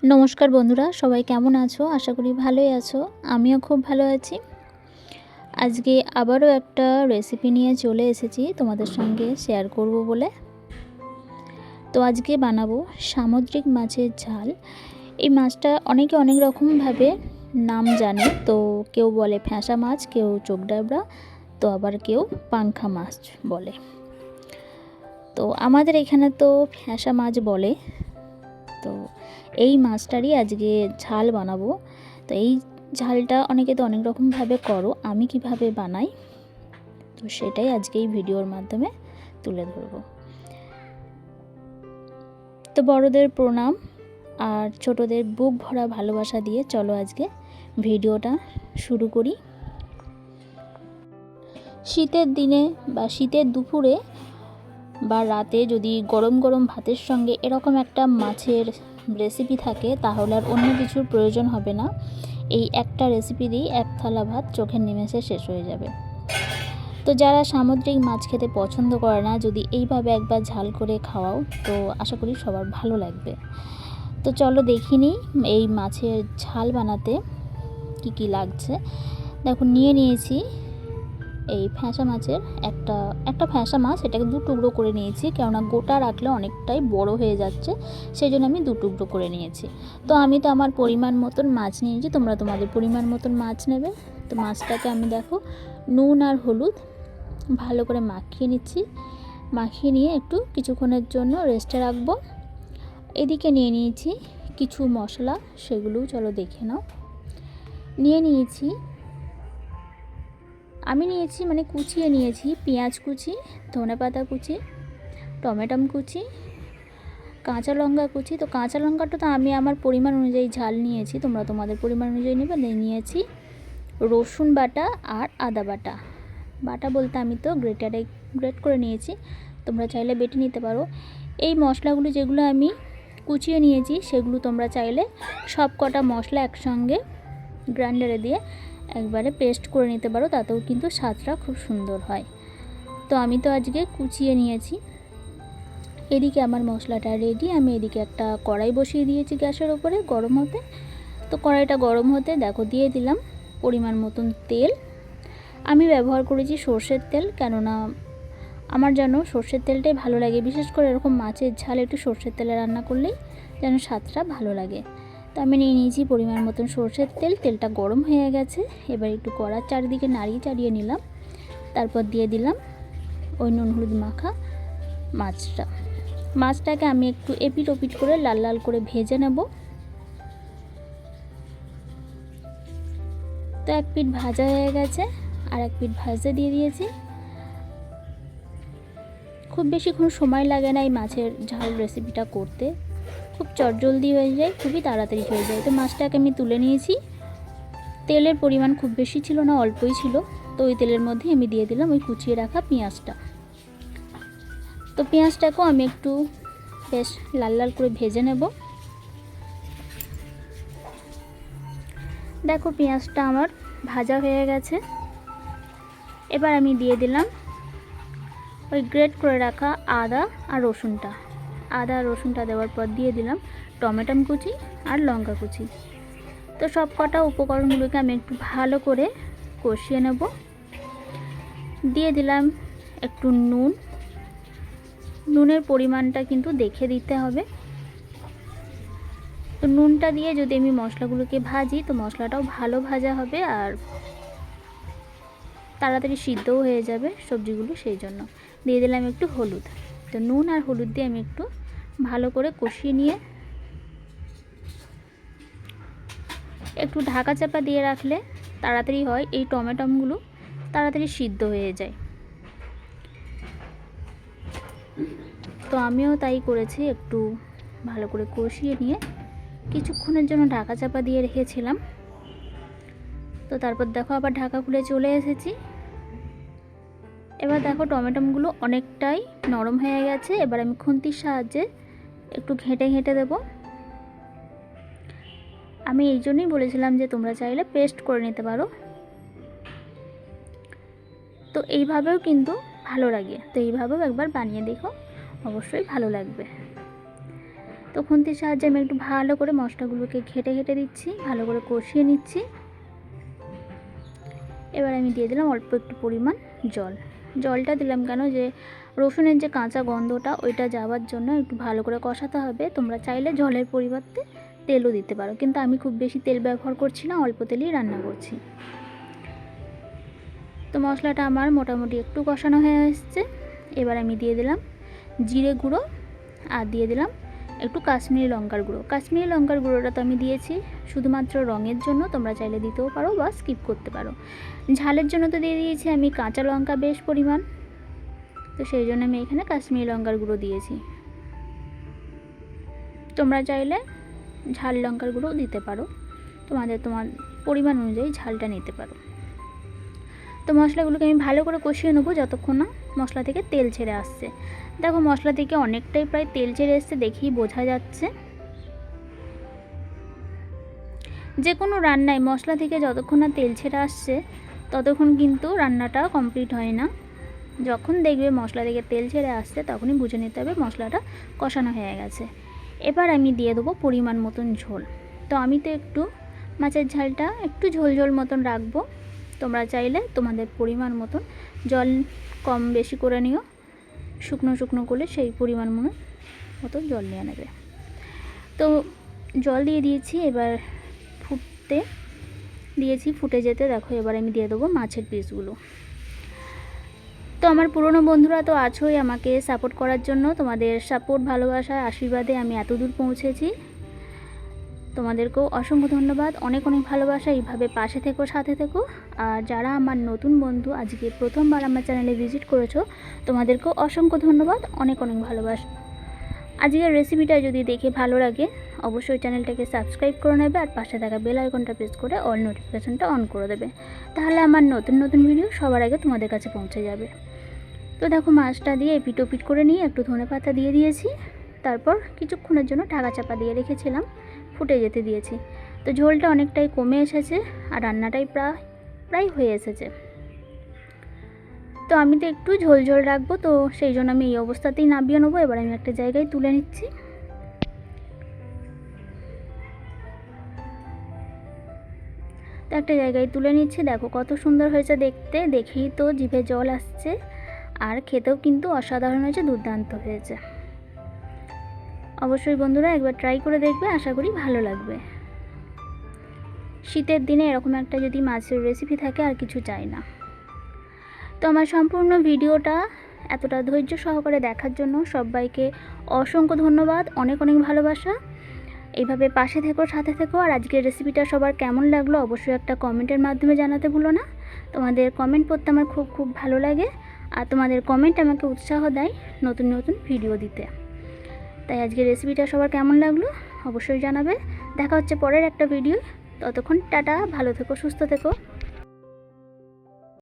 নমস্কার বন্ধুরা, সবাই কেমন আছো? আশা করি ভালোই আছো। আমিও খুব ভালো আছি। আজকে আবারও একটা রেসিপি নিয়ে চলে এসেছি তোমাদের সঙ্গে শেয়ার করব বলে। তো আজকে বানাবো সামুদ্রিক মাছের ঝাল। এই মাছটা অনেকে অনেক রকমভাবে নাম জানে। তো কেউ বলে ফ্যাঁসা মাছ, কেউ চোখডাবড়া, তো আবার কেউ পাংখা মাছ বলে। তো আমাদের এখানে তো ফ্যাঁসা মাছ বলে। তো এই মাছটারই আজকে ঝাল বানাবো। তো এই ঝালটা অনেকে তো অনেক রকমভাবে করো, আমি কিভাবে বানাই তো সেটাই আজকে এই ভিডিওর মাধ্যমে তুলে ধরবো। তো বড়দের প্রণাম আর ছোটদের বুক ভরা ভালোবাসা দিয়ে চলো আজকে ভিডিওটা শুরু করি। শীতের দিনে বা শীতের দুপুরে বা রাতে যদি গরম গরম ভাতের সঙ্গে এরকম একটা মাছের রেসিপি থাকে তাহলে আর অন্য কিছুর প্রয়োজন হবে না। এই একটা রেসিপি দিয়েই এক থালা ভাত চোখের নিমেষে শেষ হয়ে যাবে। তো যারা সামুদ্রিক মাছ খেতে পছন্দ করে না, যদি এইভাবে একবার ঝাল করে খাওয়াও তো আশা করি সবার ভালো লাগবে। তো চলো দেখিনি এই মাছের ঝাল বানাতে কি কি লাগছে। দেখুন নিয়ে নিয়েছি এই ফ্যাঁসা মাছের একটা ফ্যাঁসা মাছ, এটাকে দু টুকরো করে নিয়েছি, কেননা গোটা রাখলে অনেকটাই বড় হয়ে যাচ্ছে, সেই জন্য আমি দু টুকরো করে নিয়েছি। তো আমি তো আমার পরিমাণ মতন মাছ নিয়েছি, তোমরা তোমাদের পরিমাণ মতন মাছ নেবে। তো মাছটাকে আমি দেখো নুন আর হলুদ ভালো করে মাখিয়ে নিচ্ছি। মাখিয়ে নিয়ে একটু কিছুক্ষণের জন্য রেস্টে রাখবো। এদিকে নিয়ে নিয়েছি কিছু মশলা, সেগুলোও চলো দেখে নাও। নিয়ে নিয়েছি মানে কুচিয়ে নিয়েছি পেঁয়াজ কুচি, ধনেপাতা কুচি, টমেটো কুচি, কাঁচা লঙ্কা কুচি। তো কাঁচা লঙ্কাটা তো আমি আমার পরিমাণ অনুযায়ী ঝাল নিয়েছি, তোমরা তোমাদের পরিমাণ অনুযায়ী নেবে। নিয়েছি রসুন বাটা আর আদা বাটা। বাটা বলতে আমি তো গ্রেট করে নিয়েছি, তোমরা চাইলে বেটে নিতে পারো। এই মশলাগুলো যেগুলো আমি কুচিয়ে নিয়েছি সেগুলো তোমরা চাইলে সব কটা মশলা একসঙ্গে গ্রাইন্ডারে দিয়ে একবারে পেস্ট করে নিতে পারো, তাতেও কিন্তু স্বাদটা খুব সুন্দর হয়। তো আমি তো আজকে কুচিয়ে নিয়েছি। এদিকে আমার মশলাটা রেডি। আমি এদিকে একটা কড়াই বসিয়ে দিয়েছি গ্যাসের ওপরে গরম হতে। তো কড়াইটা গরম হতে দেখো দিয়ে দিলাম পরিমাণ মতন তেল। আমি ব্যবহার করেছি সর্ষের তেল, কেননা আমার যেন সর্ষের তেলটাই ভালো লাগে, বিশেষ করে এরকম মাছের ঝাল একটু সর্ষের তেলে রান্না করলেই যেন স্বাদটা ভালো লাগে। তো আমি নিয়ে নিয়েছি পরিমাণ মতন সর্ষের তেল। তেলটা গরম হয়ে গেছে, এবার একটু কড়ার চারিদিকে নাড়িয়ে চাড়িয়ে নিলাম। তারপর দিয়ে দিলাম ওই নুন হলুদ মাখা মাছটাকে আমি একটু এপিট ওপিট করে লাল লাল করে ভেজে নেব। তো এক পিঠ ভাজা হয়ে গেছে, আর এক পিঠ ভাজতে দিয়ে দিয়েছি। খুব বেশিক্ষণ সময় লাগে না এই মাছের ঝাল রেসিপিটা করতে, খুব চটজলদি হয়ে যায়, খুবই তাড়াতাড়ি হয়ে যায়। তো মাছটাকে আমি তুলে নিয়েছি। তেলের পরিমাণ খুব বেশি ছিল না, অল্পই ছিল। তো ওই তেলের মধ্যে আমি দিয়ে দিলাম ওই কুচিয়ে রাখা পেঁয়াজটা। তো পেঁয়াজটাকেও আমি একটু বেশ লাল লাল করে ভেজে নেব। দেখো পেঁয়াজটা আমার ভাজা হয়ে গেছে। এবার আমি দিয়ে দিলাম ওই গ্রেট করে রাখা আদা আর রসুনটা দেওয়ার পর দিয়ে দিলাম টমেটো কুচি আর লঙ্কা কুচি। তো সব কটা উপকরণগুলোকে আমি একটু ভালো করে কষিয়ে নেব। দিয়ে দিলাম একটু নুনের পরিমাণটা কিন্তু দেখে দিতে হবে। তো নুনটা দিয়ে যদি আমি মশলাগুলোকে ভাজি তো মশলাটাও ভালো ভাজা হবে আর তাড়াতাড়ি সিদ্ধও হয়ে যাবে সবজিগুলো, সেই জন্য দিয়ে দিলাম একটু হলুদ। তো নুন আর হলুদ দিয়ে আমি একটু ভালো করে কষিয়ে নিয়ে একটু ঢাকা চাপা দিয়ে রাখলে তাড়াতাড়ি হয়, এই টমেটোগুলো তাড়াতাড়ি সিদ্ধ হয়ে যায়। তো আমিও তাই করেছি, একটু ভালো করে কষিয়ে নিয়ে কিছুক্ষণের জন্য ঢাকা চাপা দিয়ে রেখেছিলাম। তো তারপর দেখো আবার ঢাকা খুলে চলে এসেছি। এবার দেখো টমেটোগুলো অনেকটাই নরম হয়ে গেছে। এবার আমি খুন্তির সাহায্যে একটু ঘেঁটে ঘেঁটে দেবো। আমি এই জন্যই বলেছিলাম যে তোমরা চাইলে পেস্ট করে নিতে পারো, তো এইভাবেও কিন্তু ভালো লাগে। তো এইভাবেও একবার বানিয়ে দেখো, অবশ্যই ভালো লাগবে। তো তো খুন্তির সাহায্যে আমি একটু ভালো করে মশলাগুলোকে ঘেটে ঘেটে দিচ্ছি, ভালো করে কষিয়ে নিচ্ছি। এবার আমি দিয়ে দিলাম অল্প একটু পরিমাণ জল। জলটা দিলাম কেন, যে রসুনের যে কাঁচা গন্ধটা ওইটা যাওয়ার জন্য একটু ভালো করে কষাতে হবে। তোমরা চাইলে জলের পরিবর্তে তেলও দিতে পারো, কিন্তু আমি খুব বেশি তেল ব্যবহার করছি না, অল্প তেলেই রান্না করছি। তো মশলাটা আমার মোটামুটি একটু কষানো হয়ে এসছে। এবার আমি দিয়ে দিলাম জিরে গুঁড়ো আর দিয়ে দিলাম একটু কাশ্মীরি লঙ্কার গুঁড়ো। কাশ্মীরি লঙ্কার গুঁড়োটা তো আমি দিয়েছি শুধুমাত্র রঙের জন্য, তোমরা চাইলে দিতেও পারো বা স্কিপ করতে পারো। ঝালের জন্য তো দিয়ে দিয়েছি আমি কাঁচা লঙ্কা বেশ পরিমাণ, তো সেই জন্য আমি এখানে কাশ্মীরি লঙ্কার গুঁড়ো দিয়েছি। তোমরা চাইলে ঝাল লঙ্কার গুঁড়োও দিতে পারো, তোমার পরিমাণ অনুযায়ী ঝালটা নিতে পারো। তো মশলাগুলোকে আমি ভালো করে কষিয়ে নেবো যতক্ষণ না মশলা থেকে তেল ছেড়ে আসছে। দেখো মশলা থেকে অনেকটাই প্রায় তেল ছেড়ে এসছে, দেখেই বোঝা যাচ্ছে। যে কোনো রান্নায় মশলা থেকে যতক্ষণ না তেল ছেড়ে আসছে ততক্ষণ কিন্তু রান্নাটা কমপ্লিট হয় না। যখন দেখবে মশলা থেকে তেল ছেড়ে আসছে তখনই বুঝে নিতে হবে মশলাটা কষানো হয়ে গেছে। এবার আমি দিয়ে দেবো পরিমাণ মতন ঝোল। তো আমি তো একটু মাছের ঝালটা একটু ঝোল ঝোল মতন রাখবো, তোমরা চাইলে তোমাদের পরিমাণ মতন জল কম বেশি করে নিও, শুকনো শুকনো করলে সেই পরিমাণ মতো জল নিয়ে নেবে। তো জল দিয়ে দিয়েছি, এবার ফুটতে দিয়েছি, ফুটে যেতে দেখো এবার আমি দিয়ে দেবো মাছের পিসগুলো। তো আমার পুরনো বন্ধুরা তো আছোই আমাকে সাপোর্ট করার জন্য, তোমাদের সাপোর্ট ভালোবাসা আশীর্বাদে আমি এত দূর পৌঁছেছি। তোমাদেরকেও অসংখ্য ধন্যবাদ, অনেক অনেক ভালোবাসা, এইভাবে পাশে থেকো, সাথে থেকো। আর যারা আমার নতুন বন্ধু আজকে প্রথমবার আমার চ্যানেলে ভিজিট করেছো তোমাদেরকেও অসংখ্য ধন্যবাদ, অনেক অনেক ভালোবাসা। আজকের রেসিপিটা যদি দেখে ভালো লাগে অবশ্যই চ্যানেলটাকে সাবস্ক্রাইব করে নেবে আর পাশে থাকা বেল আইকনটা প্রেস করে অল নোটিফিকেশনটা অন করে দেবে, তাহলে আমার নতুন নতুন ভিডিও সবার আগে তোমাদের কাছে পৌঁছে যাবে। তো দেখো মাছটা দিয়ে এপিট ওপিট করে নিয়ে একটু ধনেপাতা দিয়ে দিয়েছি, তারপর কিছুক্ষণের জন্য ঢাকা চাপা দিয়ে রেখেছিলাম, ফুটে যেতে দিয়েছি। তো ঝোলটা অনেকটাই কমে এসেছে আর রান্নাটাই প্রায় হয়ে এসেছে। তো আমি তো একটু ঝোল ঝোল রাখবো, তো সেই জন্য আমি এই অবস্থাতেই নামিয়ে নেবো। এবার আমি একটা জায়গায় তুলে নিচ্ছি। তো একটা জায়গায় তুলে নিচ্ছি, দেখো কত সুন্দর হয়েছে দেখতে, দেখেই তো জিভে জল আসছে, আর খেতেও কিন্তু অসাধারণ হয়েছে, দুর্দান্ত হয়েছে। অবশ্যই বন্ধুরা একবার ট্রাই করে দেখবে, আশা করি ভালো লাগবে। শীতের দিনে এরকম একটা যদি মাছের রেসিপি থাকে আর কিছু চাই না। তো আমার সম্পূর্ণ ভিডিওটা এতটা ধৈর্য সহকারে দেখার জন্য সবাইকে অসংখ্য ধন্যবাদ, অনেক অনেক ভালোবাসা। এইভাবে পাশে থেকো, সাথে থেকো। আর আজকের রেসিপিটা সবার কেমন লাগলো অবশ্যই একটা কমেন্টের মাধ্যমে জানাতে ভুলো না। তোমাদের কমেন্ট পড়তে আমার খুব খুব ভালো লাগে, আর তোমাদের কমেন্ট আমাকে উৎসাহ দেয় নতুন নতুন ভিডিও দিতে। তাই আজকের রেসিপিটা সবার কেমন লাগলো অবশ্যই জানাবে। দেখা হচ্ছে পরের একটা ভিডিও, ততক্ষণ টাটা, ভালো থেকো, সুস্থ থেকো।